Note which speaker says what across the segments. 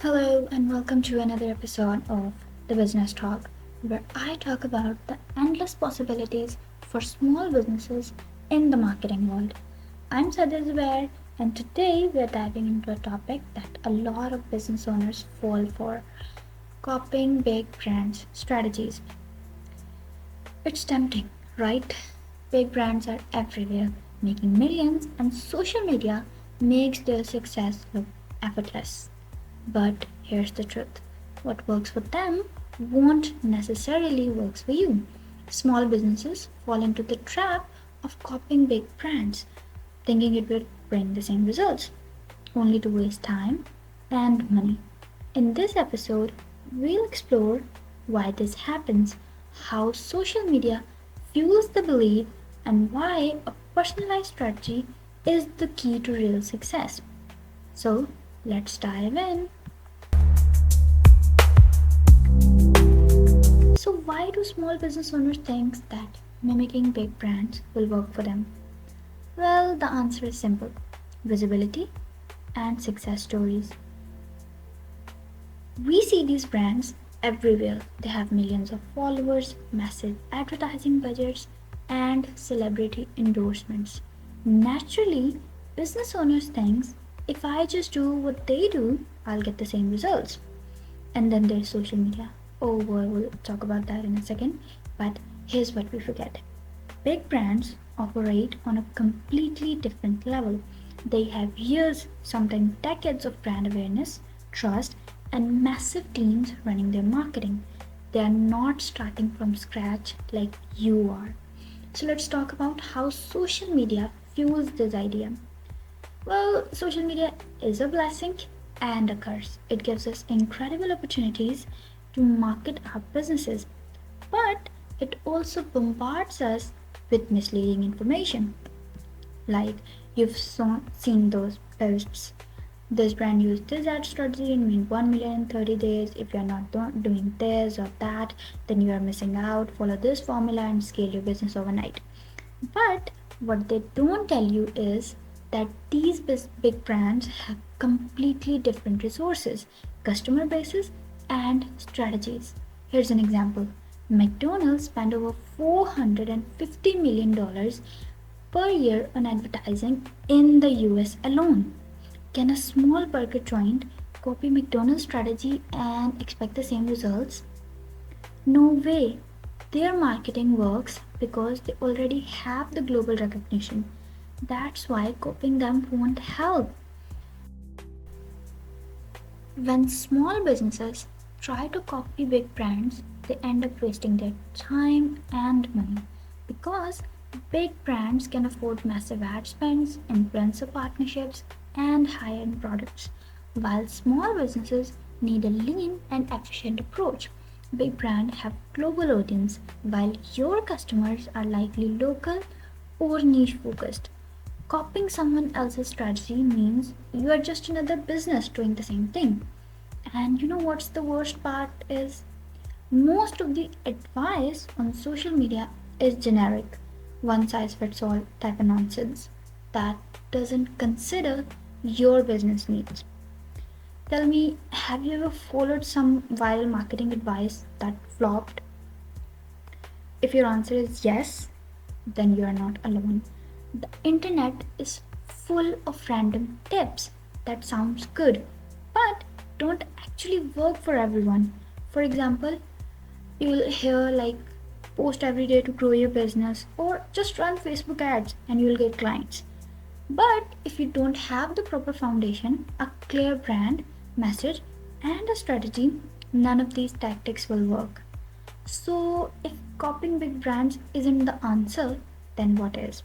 Speaker 1: Hello, and welcome to another episode of The Business Talk, where I talk about the endless possibilities for small businesses in the marketing world. I'm Sadhya Zubair, and today we are diving into a topic that a lot of business owners fall for: copying big brands' strategies. It's tempting, right? Big brands are everywhere, making millions, and social media makes their success look effortless. But here's the truth: what works for them won't necessarily work for you. Small businesses fall into the trap of copying big brands, thinking it will bring the same results, only to waste time and money. In this episode, we'll explore why this happens, how social media fuels the belief, and why a personalized strategy is the key to real success. So, let's dive in. So, why do small business owners think that mimicking big brands will work for them? Well, the answer is simple: visibility and success stories. We see these brands everywhere. They have millions of followers, massive advertising budgets, and celebrity endorsements. Naturally, business owners think, if I just do what they do, I'll get the same results. And then there's social media. Oh boy, we'll talk about that in a second. But here's what we forget: big brands operate on a completely different level. They have years, sometimes decades of brand awareness, trust, and massive teams running their marketing. They are not starting from scratch like you are. So let's talk about how social media fuels this idea. Well, social media is a blessing and a curse. It gives us incredible opportunities to market our businesses, but it also bombards us with misleading information. Like, seen those posts: this brand used this ad strategy and made 1 million in 30 days. If you're not doing this or that, then you are missing out. Follow this formula and scale your business overnight. But what they don't tell you is that these big brands have completely different resources, customer bases, and strategies. Here's an example: McDonald's spent over $450 million per year on advertising in the US alone. Can a small burger joint copy McDonald's strategy and expect the same results? No way. Their marketing works because they already have the global recognition. That's why copying them won't help. When small businesses try to copy big brands, they end up wasting their time and money because big brands can afford massive ad spends, influencer partnerships, and high end products, while small businesses need a lean and efficient approach. Big brands have global audience, while your customers are likely local or niche focused. Copying someone else's strategy means you are just another business doing the same thing. And you know what's the worst part is? Most of the advice on social media is generic, one size fits all type of nonsense that doesn't consider your business needs. Tell me, have you ever followed some viral marketing advice that flopped? If your answer is yes, then you are not alone. The internet is full of random tips that sounds good but don't actually work for everyone. For example, you'll hear like, post every day to grow your business, or just run Facebook ads and you'll get clients. But if you don't have the proper foundation, a clear brand message, and a strategy, none of these tactics will work. So, if copying big brands isn't the answer, then what is?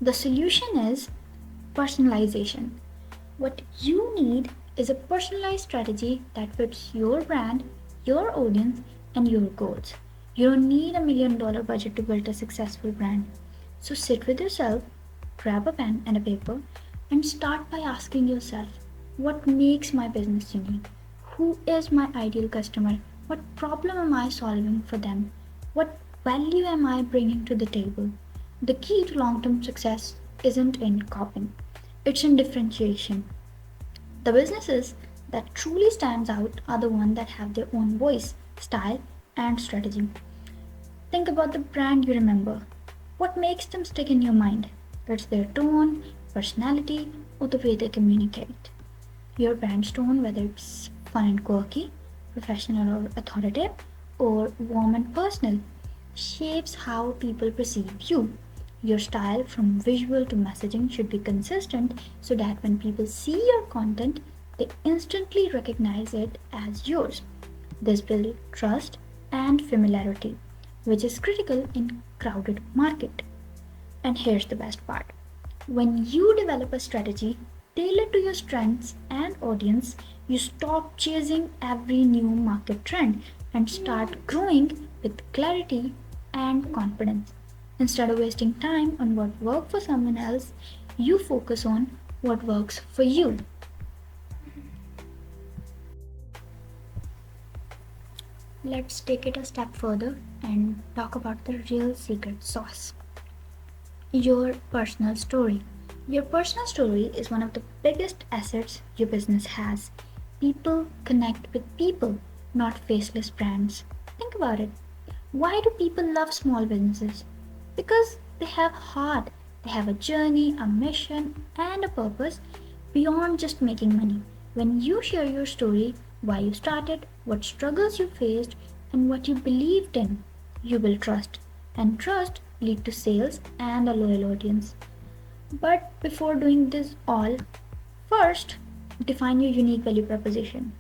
Speaker 1: The solution is personalization. What you need is a personalized strategy that fits your brand, your audience, and your goals. You don't need $1 million budget to build a successful brand. So sit with yourself, grab a pen and a paper, and start by asking yourself, what makes my business unique? Who is my ideal customer? What problem am I solving for them? What value am I bringing to the table? The key to long term success isn't in copying, it's in differentiation. The businesses that truly stands out are the ones that have their own voice, style, and strategy. Think about the brand you remember. What makes them stick in your mind? It's their tone, personality, or the way they communicate. Your brand's tone, whether it's fun and quirky, professional or authoritative, or warm and personal, shapes how people perceive you. Your style, from visual to messaging, should be consistent so that when people see your content, they instantly recognize it as yours. This builds trust and familiarity, which is critical in crowded market. And here's the best part. When you develop a strategy tailored to your strengths and audience, you stop chasing every new market trend and start growing with clarity and confidence. Instead of wasting time on what worked for someone else, you focus on what works for you. Let's take it a step further and talk about the real secret sauce, your personal story. Your personal story is one of the biggest assets your business has. People connect with people, not faceless brands. Think about it. Why do people love small businesses? Because they have heart, they have a journey, a mission, and a purpose beyond just making money. When you share your story, why you started, what struggles you faced, and what you believed in, you will trust. And trust lead to sales and a loyal audience. But before doing this all, first define your unique value proposition.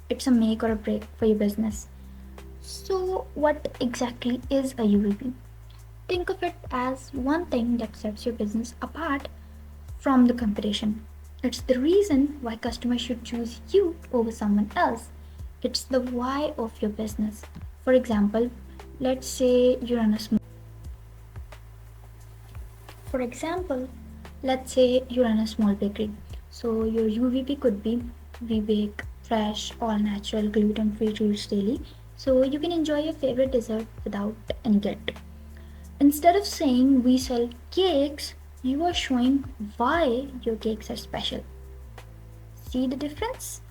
Speaker 1: It's a make or a break for your business. So, what exactly is a UVP? Think of it as one thing that sets your business apart from the competition. It's the reason why customers should choose you over someone else. It's the why of your business. For example, let's say you run a small For example, let's say you run a small bakery. So your UVP could be we bake fresh, all natural, gluten free treats daily. So you can enjoy your favorite dessert without any guilt. Instead of saying we sell cakes, you are showing why your cakes are special. See the difference?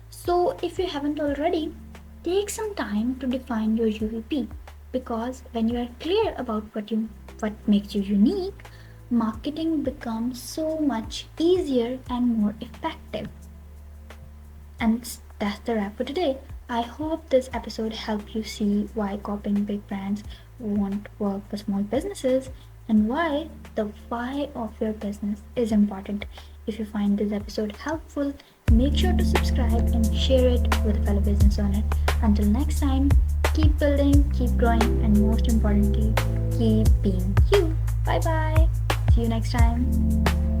Speaker 1: So if you haven't already, take some time to define your UVP because when you are clear about what makes you unique, marketing becomes so much easier and more effective. And that's the wrap for today. I hope this episode helped you see why copying big brands won't work for small businesses and why the why of your business is important. If you find this episode helpful, make sure to subscribe and share it with a fellow business owner. Until next time, keep building, keep growing, and most importantly, keep being you. Bye bye. See you next time.